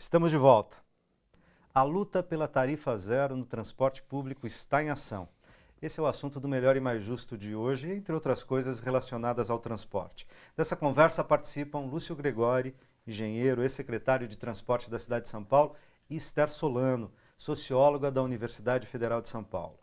Estamos de volta. A luta pela tarifa zero no transporte público está em ação. Esse é o assunto do Melhor e Mais Justo de hoje, entre outras coisas relacionadas ao transporte. Dessa conversa participam Lúcio Gregori, engenheiro, ex-secretário de Transporte da cidade de São Paulo, e Esther Solano, socióloga da Universidade Federal de São Paulo.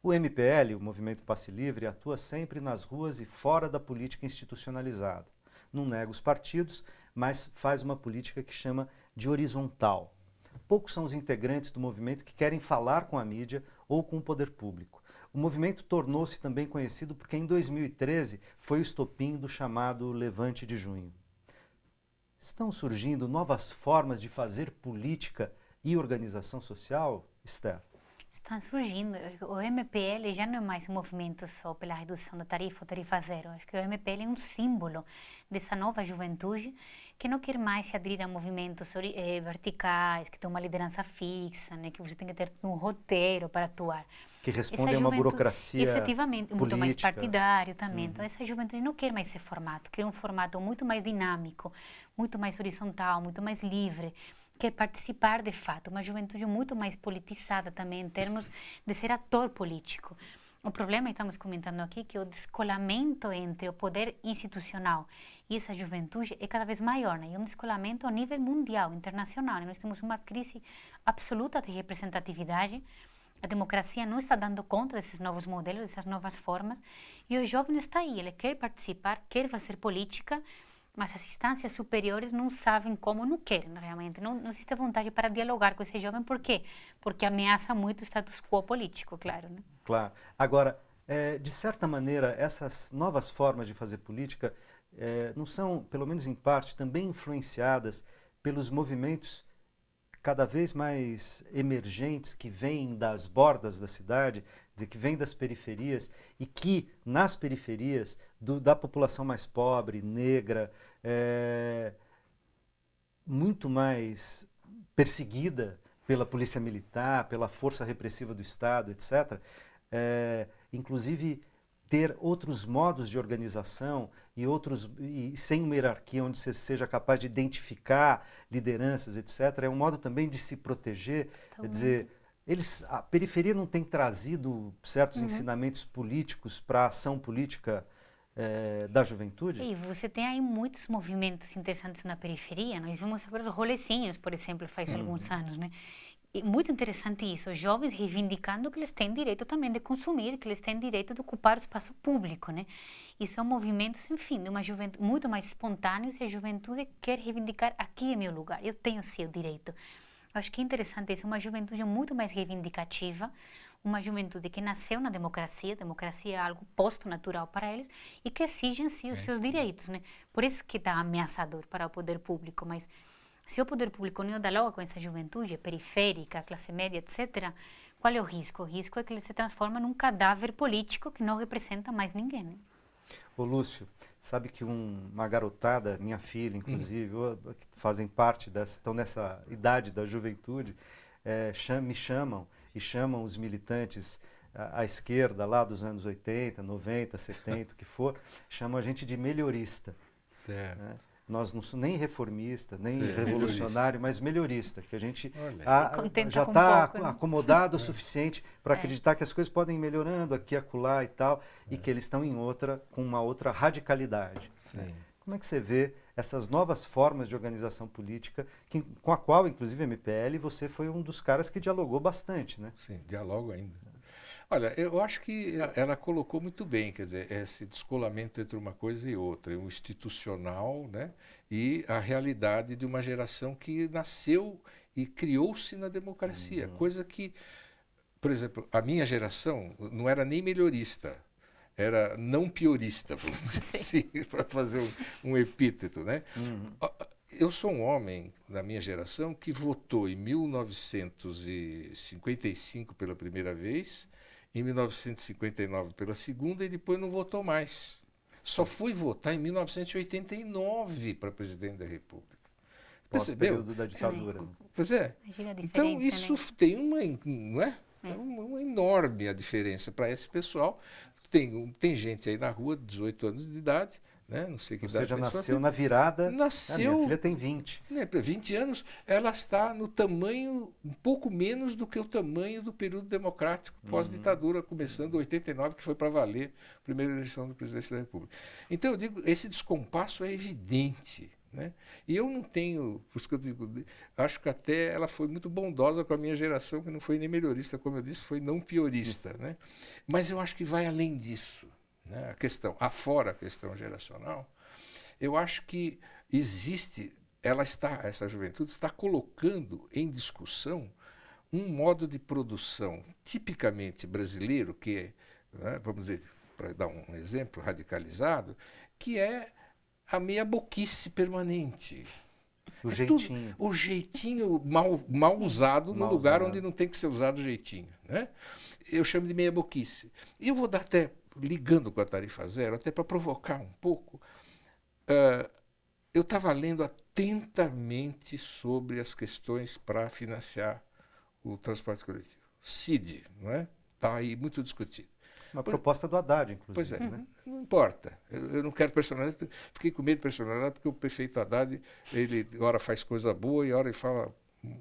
O MPL, o Movimento Passe Livre, atua sempre nas ruas e fora da política institucionalizada. Não nega os partidos, mas faz uma política que chama de horizontal. Poucos são os integrantes do movimento que querem falar com a mídia ou com o poder público. O movimento tornou-se também conhecido porque em 2013 foi o estopim do chamado Levante de Junho. Estão surgindo novas formas de fazer política e organização social, Esther? Estão surgindo. O MPL já não é mais um movimento só pela redução da tarifa, tarifa zero. Acho que o MPL é um símbolo dessa nova juventude que não quer mais se aderir a movimentos verticais, que tem uma liderança fixa, né, que você tem que ter um roteiro para atuar. Que respondem a uma burocracia efetivamente, política. Muito mais partidário também. Então, essa juventude não quer mais esse formato, quer um formato muito mais dinâmico, muito mais horizontal, muito mais livre. Quer participar de fato, uma juventude muito mais politizada também em termos de ser ator político. O problema, estamos comentando aqui, que o descolamento entre o poder institucional e essa juventude é cada vez maior, né? E um descolamento a nível mundial, internacional, né? Nós temos uma crise absoluta de representatividade. A democracia não está dando conta desses novos modelos, dessas novas formas, e o jovem está aí, ele quer participar, quer fazer política, mas as instâncias superiores não sabem como, não querem realmente, não existe vontade para dialogar com esse jovem. Por quê? Porque ameaça muito o status quo político, claro. Né? Claro. Agora, de certa maneira, essas novas formas de fazer política não são, pelo menos em parte, também influenciadas pelos movimentos cada vez mais emergentes que vêm das bordas da cidade, que vêm das periferias e que, nas periferias da população mais pobre, negra, muito mais perseguida pela polícia militar, pela força repressiva do Estado, etc., inclusive ter outros modos de organização e sem uma hierarquia onde você seja capaz de identificar lideranças, etc. É um modo também de se proteger. Quer dizer, a periferia não tem trazido certos ensinamentos políticos para a ação política da juventude? E você tem aí muitos movimentos interessantes na periferia. Nós vimos agora os rolezinhos, por exemplo, faz alguns anos, né? E muito interessante isso, os jovens reivindicando que eles têm direito também de consumir, que eles têm direito de ocupar o espaço público, né? E são movimentos, enfim, de uma juventude muito mais espontâneos, e a juventude quer reivindicar: aqui é meu lugar, eu tenho seu direito. Eu acho que é interessante isso, uma juventude muito mais reivindicativa, uma juventude que nasceu na democracia, a democracia é algo posto natural para eles, e que exigem sim os seus direitos, né? Por isso que está ameaçador para o poder público, mas se o poder público não dialoga com essa juventude periférica, classe média, etc., qual é o risco? O risco é que ele se transforma num cadáver político que não representa mais ninguém. Né? Ô Lúcio, sabe que uma garotada, minha filha inclusive, que fazem parte estão nessa idade da juventude, me chamam e chamam os militantes à esquerda, lá dos anos 80, 90, 70, o que for, chamam a gente de melhorista. Certo. Né? Nós não somos nem reformista, nem Sim, revolucionário, mas melhorista, que a gente já com está pouco, né? acomodado o suficiente para acreditar que as coisas podem ir melhorando aqui, acolá e tal, e que eles estão com uma outra radicalidade. Né? Como é que você vê essas novas formas de organização política, com a qual, inclusive, a MPL, você foi um dos caras que dialogou bastante, né? Sim, dialogo ainda. Olha, eu acho que ela colocou muito bem, quer dizer, esse descolamento entre uma coisa e outra, o institucional, né, e a realidade de uma geração que nasceu e criou-se na democracia, coisa que, por exemplo, a minha geração não era nem melhorista, era não piorista, vamos dizer assim, para fazer um epíteto, né? Eu sou um homem da minha geração que votou em 1955 pela primeira vez, em 1959 pela segunda e depois não votou mais. Só fui votar em 1989 para presidente da República. Percebeu? Pós-período da ditadura. Pois é. Então isso né? tem uma, não é? É uma enorme a diferença para esse pessoal. tem gente aí na rua de 18 anos de idade, né? Não sei que Você idade já a pessoa nasceu tem. na virada. Nasceu, Minha filha tem 20. né, 20 anos, ela está no tamanho, um pouco menos do que o tamanho do período democrático pós-ditadura, começando em 89, que foi para valer a primeira eleição do presidente da República. Então, eu digo, esse descompasso é evidente. Né? E eu não tenho, por isso que eu digo, acho que até ela foi muito bondosa com a minha geração, que não foi nem melhorista, como eu disse, foi não piorista. Né? Mas eu acho que vai além disso. Né? A questão, afora a questão geracional, eu acho que existe, essa juventude está colocando em discussão um modo de produção tipicamente brasileiro, que é, né, vamos dizer, para dar um exemplo radicalizado, que é a meia-boquice permanente. O jeitinho. O jeitinho mal usado no lugar onde não tem que ser usado o jeitinho. Né? Eu chamo de meia-boquice. E eu vou dar até, ligando com a tarifa zero, até para provocar um pouco. Eu estava lendo atentamente sobre as questões para financiar o transporte coletivo. CID, não é? Está aí muito discutido. Uma proposta do Haddad, inclusive. Pois é, né? não importa. Eu não quero personalidade, fiquei com medo de personalidade, porque o prefeito Haddad, ele ora faz coisa boa e ora ele fala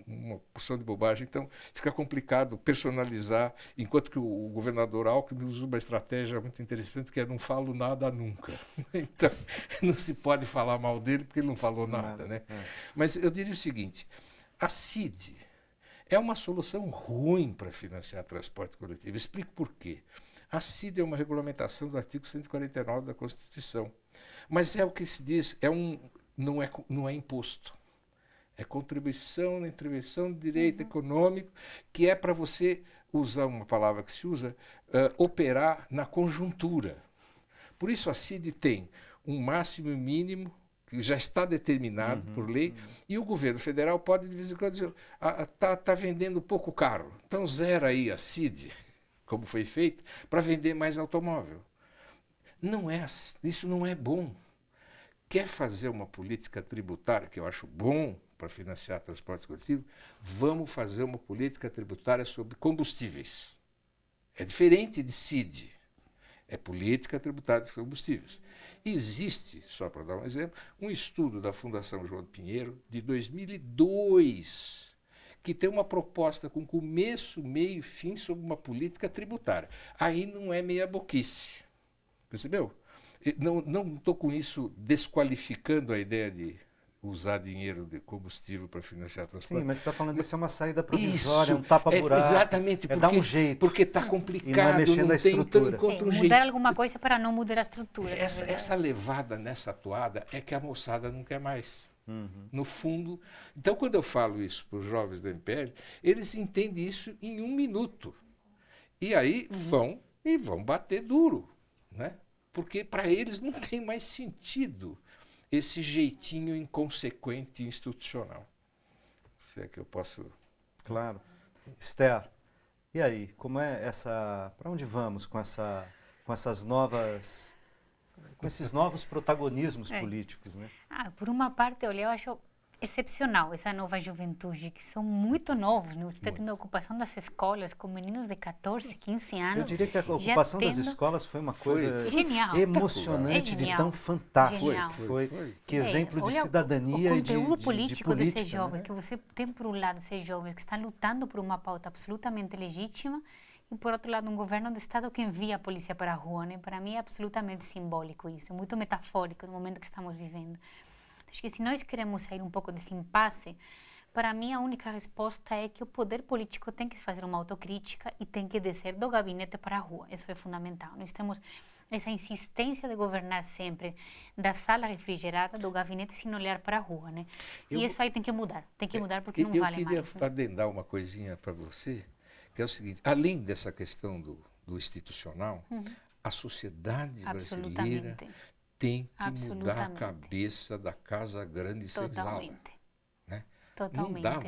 uma porção de bobagem, então fica complicado personalizar, enquanto que o governador Alckmin usa uma estratégia muito interessante, que é não falo nada nunca. Então, não se pode falar mal dele, porque ele não falou nada. Né? Mas eu diria o seguinte, a CID é uma solução ruim para financiar transporte coletivo. Explico por quê. A CID é uma regulamentação do artigo 149 da Constituição. Mas é o que se diz, não é imposto. É contribuição na intervenção de direito econômico, que é para você, usar uma palavra que se usa, operar na conjuntura. Por isso a CID tem um máximo e mínimo, que já está determinado por lei, e o governo federal pode, de vez em quando, dizer, está vendendo pouco carro, então zera aí a CID, como foi feito, para vender mais automóvel. Isso não é bom. Quer fazer uma política tributária, que eu acho bom para financiar transporte coletivo, vamos fazer uma política tributária sobre combustíveis. É diferente de CID. É política tributária de combustíveis. Existe, só para dar um exemplo, um estudo da Fundação João Pinheiro, de 2002, que tem uma proposta com começo, meio e fim sobre uma política tributária. Aí não é meia-boquice. Percebeu? Não estou com isso desqualificando a ideia de usar dinheiro de combustível para financiar transporte. Sim, mas você está falando que isso é uma saída provisória, um tapa-buraco. Exatamente, dar um jeito. Porque está complicado, e não é mexer na tem estrutura. encontro jeito. Mudar alguma coisa para não mudar a estrutura. Essa levada nessa toada é que a moçada não quer mais. No fundo. Então, quando eu falo isso para os jovens do MPL, eles entendem isso em 1 minuto. E aí vão bater duro, né? Porque para eles não tem mais sentido esse jeitinho inconsequente institucional. Se é que eu posso... Claro. Esther, e aí, como é essa... Para onde vamos com essas novas... com esses novos protagonismos políticos, né? Por uma parte, olha, eu acho excepcional essa nova juventude, que são muito novos, né? Você está tendo a ocupação das escolas com meninos de 14, 15 anos. Eu diria que a ocupação das escolas foi uma coisa genial, emocionante, de tão fantástico. Foi. Que exemplo de cidadania e de política. política, desses jovens, né? que você tem por um lado esses jovens que estão lutando por uma pauta absolutamente legítima, e por outro lado um governo do estado que envia a polícia para a rua, né? Para mim é absolutamente simbólico isso, muito metafórico no momento que estamos vivendo. Acho que se nós queremos sair um pouco desse impasse, para mim a única resposta é que o poder político tem que fazer uma autocrítica e tem que descer do gabinete para a rua. Isso é fundamental. Nós temos essa insistência de governar sempre da sala refrigerada, do gabinete, sem olhar para a rua, né? E isso aí tem que mudar porque não vale mais. Eu queria adendar uma coisinha para você, que é o seguinte, além dessa questão do institucional, a sociedade brasileira tem que mudar a cabeça da Casa Grande Senzala. Né? Totalmente. Não dá,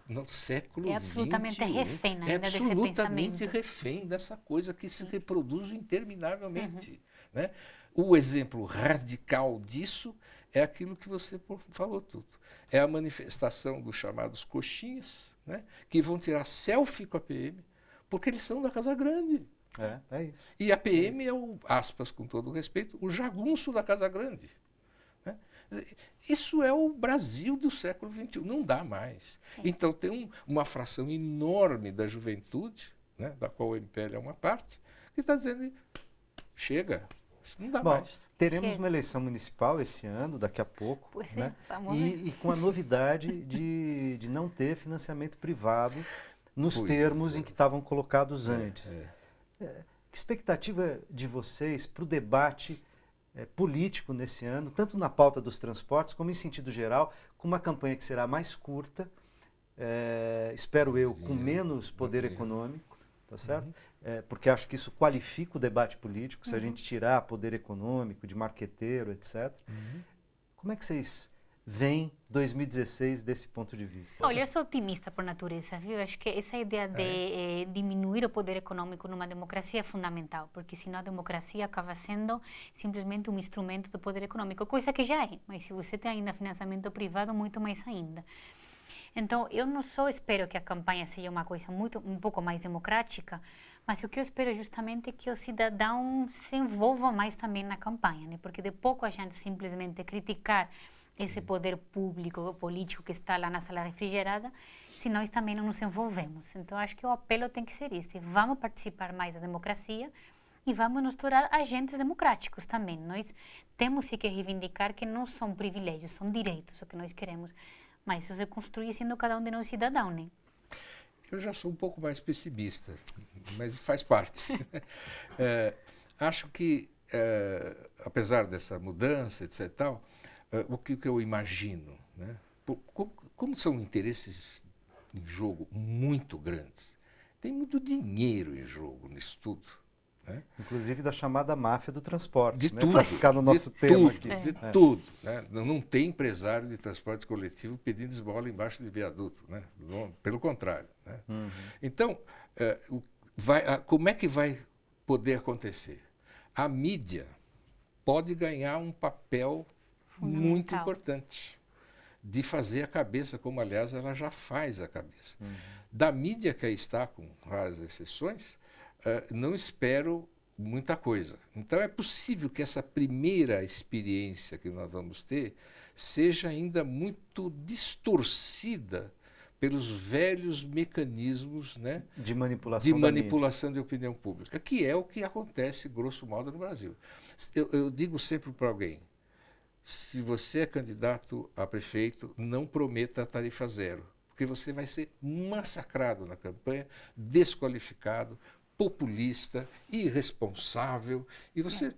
no século XX... É absolutamente refém ainda desse pensamento. É absolutamente refém dessa coisa que se reproduz interminavelmente. Né? O exemplo radical disso é aquilo que você falou tudo. É a manifestação dos chamados coxinhas, né? Que vão tirar selfie com a PM, porque eles são da Casa Grande. É isso. E a PM é o, aspas, com todo o respeito, o jagunço da Casa Grande. Né? Isso é o Brasil do século XXI, não dá mais. Então tem uma fração enorme da juventude, né, da qual o MPL é uma parte, que está dizendo, chega, isso não dá mais. Teremos Chega. uma eleição municipal esse ano, daqui a pouco, Pois né? vamos ver. E com a novidade de não ter financiamento privado nos Pois termos é. em que estavam colocados antes. Que expectativa de vocês para o debate político nesse ano, tanto na pauta dos transportes, como em sentido geral, com uma campanha que será mais curta, espero eu, com menos poder econômico, tá certo? Porque acho que isso qualifica o debate político, se a gente tirar poder econômico, de marqueteiro, etc. Como é que vocês veem 2016 desse ponto de vista? Olha, eu sou otimista por natureza, viu? Acho que essa ideia de diminuir o poder econômico numa democracia é fundamental, porque senão a democracia acaba sendo simplesmente um instrumento do poder econômico, coisa que já é, mas se você tem ainda financiamento privado, muito mais ainda. Então, eu não só espero que a campanha seja uma coisa um pouco mais democrática, mas o que eu espero justamente é que o cidadão se envolva mais também na campanha, né? Porque de pouco a gente simplesmente criticar esse poder público, político que está lá na sala refrigerada, se nós também não nos envolvemos. Então, acho que o apelo tem que ser esse. Vamos participar mais da democracia e vamos nos tornar agentes democráticos também. Nós temos que reivindicar que não são privilégios, são direitos o que nós queremos. Mas isso se construi sendo cada um de nós cidadão, né? Eu já sou um pouco mais pessimista, mas faz parte. Acho que, apesar dessa mudança, etc. e tal, o que eu imagino, né? Como são interesses em jogo muito grandes, tem muito dinheiro em jogo nisso tudo. Né? Inclusive da chamada máfia do transporte, De né? tudo. Para ficar no nosso de tema tudo, aqui. De tudo. Né? Não tem empresário de transporte coletivo pedindo esmola embaixo de viaduto. Né? Pelo contrário. Né? Então, como é que vai poder acontecer? A mídia pode ganhar um papel muito importante de fazer a cabeça, como, aliás, ela já faz a cabeça. Da mídia que aí está, com raras exceções, não espero muita coisa. Então, é possível que essa primeira experiência que nós vamos ter seja ainda muito distorcida pelos velhos mecanismos, né, de manipulação de da manipulação de opinião pública, que é o que acontece, grosso modo, no Brasil. Eu digo sempre para alguém, se você é candidato a prefeito, não prometa a tarifa zero, porque você vai ser massacrado na campanha, desqualificado, populista, irresponsável, e você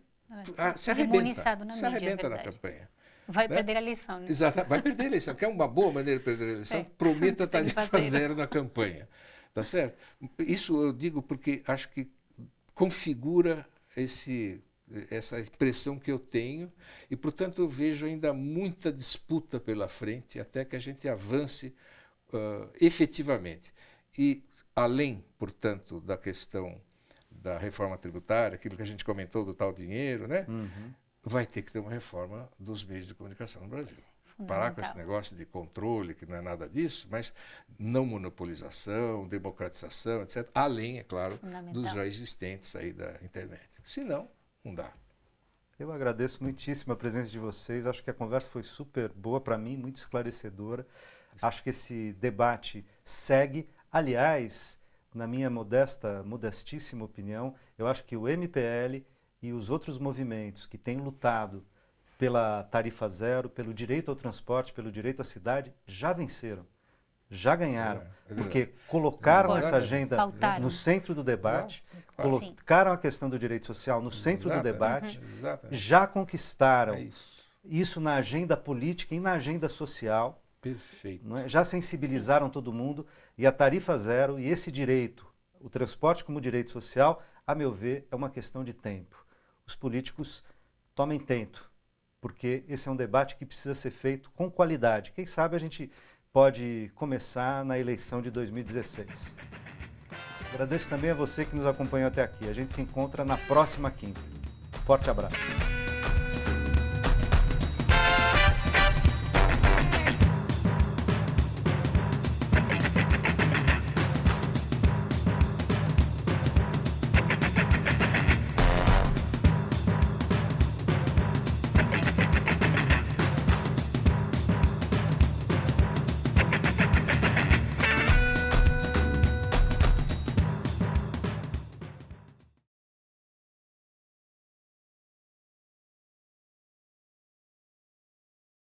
se arrebenta na campanha. Vai perder a eleição. Né? Exato, vai perder a eleição. Quer uma boa maneira de perder a eleição? Prometa tarifa zero na campanha. Tá certo? Isso eu digo porque acho que configura essa impressão que eu tenho e, portanto, eu vejo ainda muita disputa pela frente até que a gente avance efetivamente. E, além, portanto, da questão da reforma tributária, aquilo que a gente comentou do tal dinheiro, né? Vai ter que ter uma reforma dos meios de comunicação no Brasil. Parar com esse negócio de controle, que não é nada disso, mas não monopolização, democratização, etc. Além, é claro, dos já existentes aí da internet. Senão, não dá. Eu agradeço muitíssimo a presença de vocês. Acho que a conversa foi super boa para mim, muito esclarecedora. Acho que esse debate segue. Aliás, na minha modestíssima opinião, eu acho que o MPL e os outros movimentos que têm lutado pela tarifa zero, pelo direito ao transporte, pelo direito à cidade, já venceram, já ganharam, porque colocaram essa agenda no centro do debate, colocaram a questão do direito social no centro do debate, já conquistaram isso na agenda política e na agenda social. Perfeito. Não é? Já sensibilizaram todo mundo e a tarifa zero e esse direito, o transporte como direito social, a meu ver, é uma questão de tempo. Os políticos tomem tento, porque esse é um debate que precisa ser feito com qualidade. Quem sabe a gente pode começar na eleição de 2016. Agradeço também a você que nos acompanhou até aqui. A gente se encontra na próxima quinta. Forte abraço.